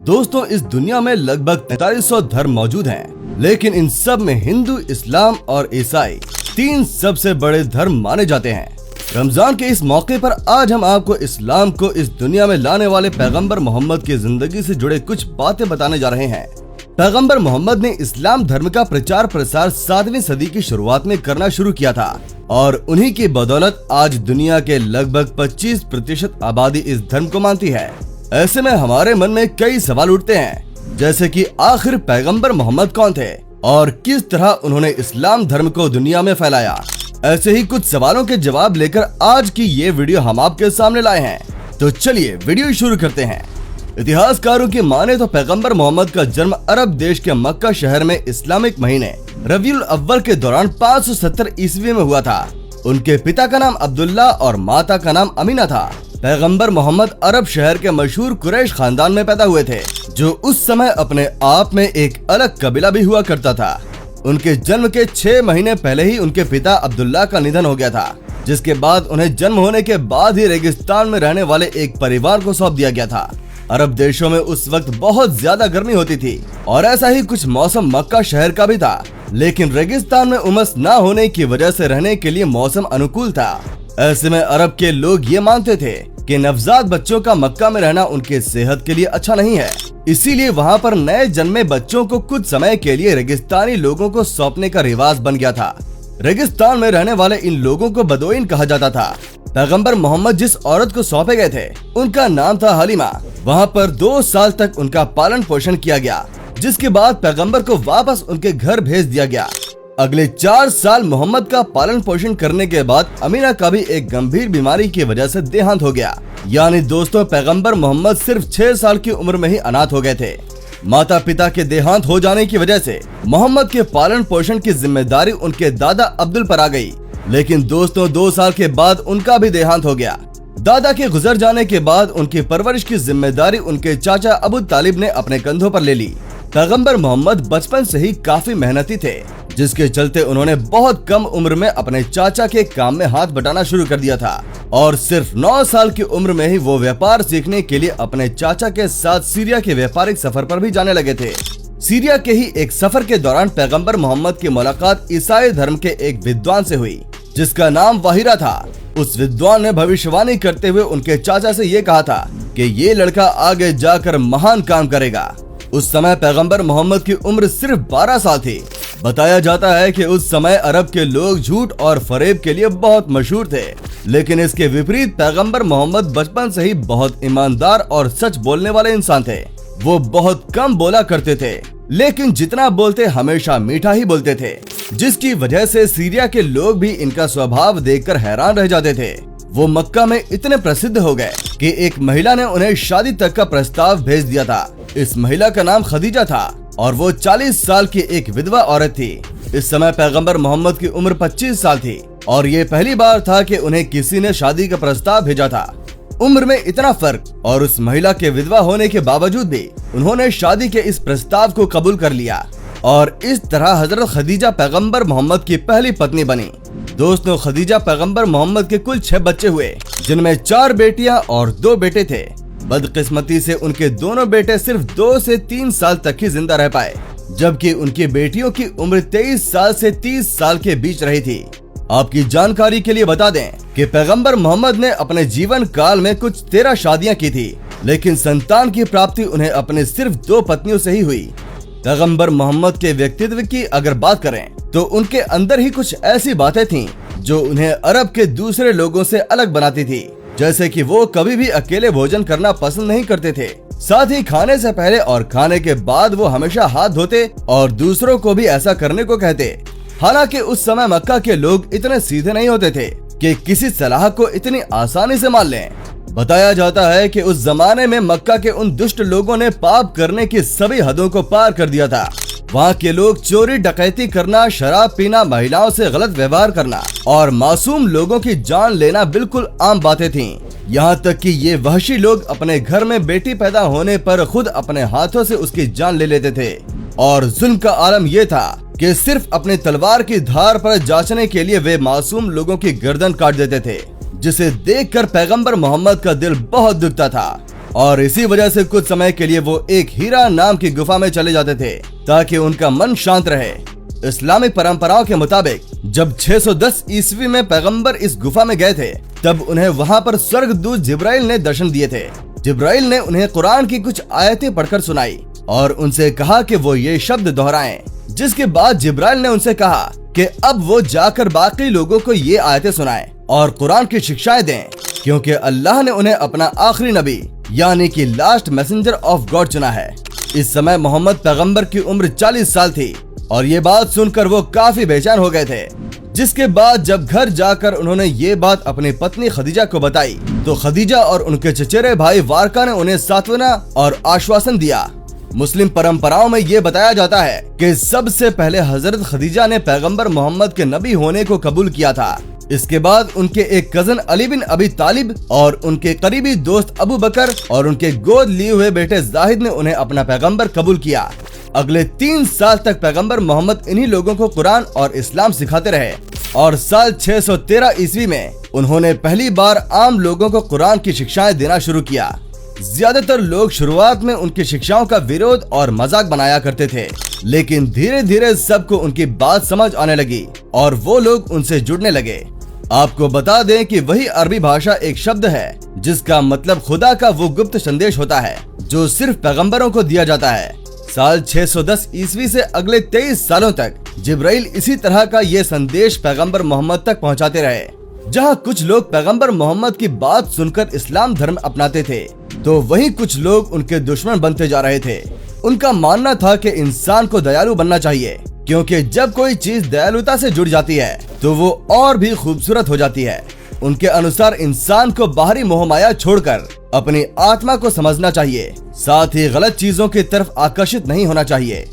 दोस्तों, इस दुनिया में लगभग 4300 धर्म मौजूद हैं, लेकिन इन सब में हिंदू, इस्लाम और ईसाई तीन सबसे बड़े धर्म माने जाते हैं। रमजान के इस मौके पर आज हम आपको इस्लाम को इस दुनिया में लाने वाले पैगंबर मोहम्मद की जिंदगी से जुड़े कुछ बातें बताने जा रहे हैं। पैगंबर मोहम्मद ने इस्लाम धर्म का प्रचार प्रसार 7वीं सदी की शुरुआत में करना शुरू किया था और उन्हीं की बदौलत आज दुनिया के लगभग 25% आबादी इस धर्म को मानती है। ऐसे में हमारे मन में कई सवाल उठते हैं, जैसे कि आखिर पैगंबर मोहम्मद कौन थे और किस तरह उन्होंने इस्लाम धर्म को दुनिया में फैलाया। ऐसे ही कुछ सवालों के जवाब लेकर आज की ये वीडियो हम आपके सामने लाए हैं। तो चलिए वीडियो शुरू करते हैं। इतिहासकारों की माने तो पैगंबर मोहम्मद का जन्म अरब देश के मक्का शहर में इस्लामिक महीने रबीउल अव्वल के दौरान 570 ईस्वी में हुआ था। उनके पिता का नाम अब्दुल्ला और माता का नाम अमीना था। पैगंबर मोहम्मद अरब शहर के मशहूर कुरैश खानदान में पैदा हुए थे, जो उस समय अपने आप में एक अलग कबीला भी हुआ करता था। उनके जन्म के 6 महीने पहले ही उनके पिता अब्दुल्ला का निधन हो गया था, जिसके बाद उन्हें जन्म होने के बाद ही रेगिस्तान में रहने वाले एक परिवार को सौंप दिया गया था। अरब देशों में उस वक्त बहुत ज्यादा गर्मी होती थी और ऐसा ही कुछ मौसम मक्का शहर का भी था, लेकिन रेगिस्तान में उमस न होने की वजह से रहने के लिए मौसम अनुकूल था। ऐसे में अरब के लोग ये मानते थे कि नवजात बच्चों का मक्का में रहना उनके सेहत के लिए अच्छा नहीं है, इसीलिए वहाँ पर नए जन्मे बच्चों को कुछ समय के लिए रेगिस्तानी लोगों को सौंपने का रिवाज बन गया था। रेगिस्तान में रहने वाले इन लोगों को बदोइन कहा जाता था। पैगंबर मोहम्मद जिस औरत को सौंपे गए थे उनका नाम था हलीमा। वहाँ पर 2 साल तक उनका पालन पोषण किया गया, जिसके बाद पैगंबर को वापस उनके घर भेज दिया गया। अगले 4 साल मोहम्मद का पालन पोषण करने के बाद अमीना का भी एक गंभीर बीमारी की वजह से देहांत हो गया। यानी दोस्तों, पैगंबर मोहम्मद सिर्फ 6 साल की उम्र में ही अनाथ हो गए थे। माता पिता के देहांत हो जाने की वजह से मोहम्मद के पालन पोषण की जिम्मेदारी उनके दादा अब्दुल पर आ गई। लेकिन दोस्तों, 2 साल के बाद उनका भी देहांत हो गया। दादा के गुजर जाने के बाद उनकी परवरिश की जिम्मेदारी उनके चाचा अबू तालिब ने अपने कंधों पर ले ली। पैगंबर मोहम्मद बचपन से ही काफी मेहनती थे, जिसके चलते उन्होंने बहुत कम उम्र में अपने चाचा के काम में हाथ बटाना शुरू कर दिया था और सिर्फ 9 साल की उम्र में ही वो व्यापार सीखने के लिए अपने चाचा के साथ सीरिया के व्यापारिक सफर पर भी जाने लगे थे। सीरिया के ही एक सफर के दौरान पैगंबर मोहम्मद की मुलाकात ईसाई धर्म के एक विद्वान से हुई, जिसका नाम वाहिरा था। उस विद्वान ने भविष्यवाणी करते हुए उनके चाचा से ये कहा था कि ये लड़का आगे जाकर महान काम करेगा। उस समय पैगंबर मोहम्मद की उम्र सिर्फ 12 साल थी। बताया जाता है कि उस समय अरब के लोग झूठ और फरेब के लिए बहुत मशहूर थे, लेकिन इसके विपरीत पैगंबर मोहम्मद बचपन से ही बहुत ईमानदार और सच बोलने वाले इंसान थे। वो बहुत कम बोला करते थे, लेकिन जितना बोलते हमेशा मीठा ही बोलते थे, जिसकी वजह से सीरिया के लोग भी इनका स्वभाव देखकर हैरान रह जाते थे। वो मक्का में इतने प्रसिद्ध हो गए कि एक महिला ने उन्हें शादी तक का प्रस्ताव भेज दिया था। इस महिला का नाम खदीजा था और वो 40 साल की एक विधवा औरत थी। इस समय पैगंबर मोहम्मद की उम्र 25 साल थी और ये पहली बार था कि उन्हें किसी ने शादी का प्रस्ताव भेजा था। उम्र में इतना फर्क और उस महिला के विधवा होने के बावजूद भी उन्होंने शादी के इस प्रस्ताव को कबूल कर लिया और इस तरह हजरत खदीजा पैगंबर मोहम्मद की पहली पत्नी बनी। दोस्तों, खदीजा पैगंबर मोहम्मद के कुल 6 बच्चे हुए, जिनमें 4 बेटियां और 2 बेटे थे। बदकिस्मती से उनके दोनों बेटे सिर्फ 2 से 3 साल तक ही जिंदा रह पाए, जबकि उनकी बेटियों की उम्र 23 साल से 30 साल के बीच रही थी। आपकी जानकारी के लिए बता दें कि पैगंबर मोहम्मद ने अपने जीवन काल में कुछ 13 शादियां की थी, लेकिन संतान की प्राप्ति उन्हें अपने सिर्फ 2 पत्नियों से ही हुई। पैगंबर मोहम्मद के व्यक्तित्व की अगर बात करें तो उनके अंदर ही कुछ ऐसी बातें थीं जो उन्हें अरब के दूसरे लोगों से अलग बनाती थी, जैसे कि वो कभी भी अकेले भोजन करना पसंद नहीं करते थे। साथ ही खाने से पहले और खाने के बाद वो हमेशा हाथ धोते और दूसरों को भी ऐसा करने को कहते। हालांकि उस समय मक्का के लोग इतने सीधे नहीं होते थे कि किसी सलाह को इतनी आसानी से मान लें। बताया जाता है कि उस जमाने में मक्का के उन दुष्ट लोगों ने पाप करने की सभी हदों को पार कर दिया था। वहाँ के लोग चोरी डकैती करना, शराब पीना, महिलाओं से गलत व्यवहार करना और मासूम लोगों की जान लेना बिल्कुल आम बातें थीं। यहाँ तक कि ये वहशी लोग अपने घर में बेटी पैदा होने पर खुद अपने हाथों से उसकी जान ले लेते थे और जुल्म का आलम ये था कि सिर्फ अपने तलवार की धार पर जांचने के लिए वे मासूम लोगों की गर्दन काट देते थे, जिसे देखकर पैगंबर मोहम्मद का दिल बहुत दुखता था और इसी वजह से कुछ समय के लिए वो एक हीरा नाम की गुफा में चले जाते थे ताकि उनका मन शांत रहे। इस्लामिक परंपराओं के मुताबिक जब 610 ईस्वी में पैगंबर इस गुफा में गए थे तब उन्हें वहाँ पर स्वर्गदूत जिब्राइल ने दर्शन दिए थे। जिब्राइल ने उन्हें कुरान की कुछ आयतें पढ़कर सुनाई और उनसे कहा कि वो ये शब्द दोहराएं। जिसके बाद जिब्राइल ने उनसे कहा कि अब वो जाकर बाकी लोगों को ये आयतें सुनाएं और कुरान की शिक्षाएं दें, क्योंकि अल्लाह ने उन्हें अपना आखिरी नबी यानी कि लास्ट मैसेंजर ऑफ गॉड चुना है। इस समय मोहम्मद पैगंबर की उम्र 40 साल थी और ये बात सुनकर वो काफी बेचैन हो गए थे। जिसके बाद जब घर जाकर उन्होंने ये बात अपनी पत्नी खदीजा को बताई तो खदीजा और उनके चचेरे भाई वारका ने उन्हें सांत्वना और आश्वासन दिया। मुस्लिम परंपराओं में ये बताया जाता है कि सबसे पहले हजरत खदीजा ने पैगंबर मोहम्मद के नबी होने को कबूल किया था। इसके बाद उनके एक कजन अली बिन अबी तालिब और उनके करीबी दोस्त अबू बकर और उनके गोद लिए हुए बेटे जाहिद ने उन्हें अपना पैगंबर कबूल किया। अगले 3 साल तक पैगंबर मोहम्मद इन्हीं लोगों को कुरान और इस्लाम सिखाते रहे और साल 613 ईस्वी में उन्होंने पहली बार आम लोगों को कुरान की शिक्षाएं देना शुरू किया। ज्यादातर लोग शुरुआत में उनकी शिक्षाओं का विरोध और मजाक बनाया करते थे, लेकिन धीरे धीरे सबको उनकी बात समझ आने लगी और वो लोग उनसे जुड़ने लगे। आपको बता दें कि वही अरबी भाषा एक शब्द है जिसका मतलब खुदा का वो गुप्त संदेश होता है जो सिर्फ पैगंबरों को दिया जाता है। साल 610 ईस्वी से अगले 23 सालों तक जिब्राइल इसी तरह का ये संदेश पैगंबर मोहम्मद तक पहुंचाते रहे। जहां कुछ लोग पैगंबर मोहम्मद की बात सुनकर इस्लाम धर्म अपनाते थे तो वहीं कुछ लोग उनके दुश्मन बनते जा रहे थे। उनका मानना था कि इंसान को दयालु बनना चाहिए, क्योंकि जब कोई चीज दयालुता से जुड़ जाती है तो वो और भी खूबसूरत हो जाती है। उनके अनुसार इंसान को बाहरी मोहमाया छोड़कर अपनी आत्मा को समझना चाहिए, साथ ही गलत चीजों की तरफ आकर्षित नहीं होना चाहिए।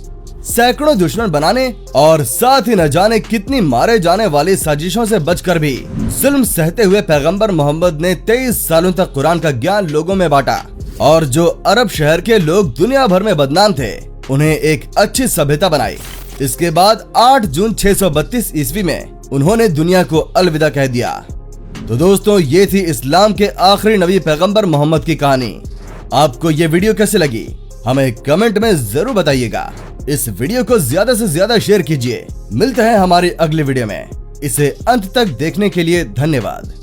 सैकड़ों दुश्मन बनाने और साथ ही न जाने कितनी मारे जाने वाली साजिशों से बचकर भी जुल्म सहते हुए पैगंबर मोहम्मद ने 23 सालों तक कुरान का ज्ञान लोगों में बांटा और जो अरब शहर के लोग दुनिया भर में बदनाम थे उन्हें एक अच्छी सभ्यता बनाई। इसके बाद 8 जून 632 ईस्वी में उन्होंने दुनिया को अलविदा कह दिया। तो दोस्तों, ये थी इस्लाम के आखिरी नबी पैगंबर मोहम्मद की कहानी। आपको ये वीडियो कैसे लगी हमें कमेंट में जरूर बताइएगा। इस वीडियो को ज्यादा से ज्यादा शेयर कीजिए। मिलते हैं हमारी अगली वीडियो में। इसे अंत तक देखने के लिए धन्यवाद।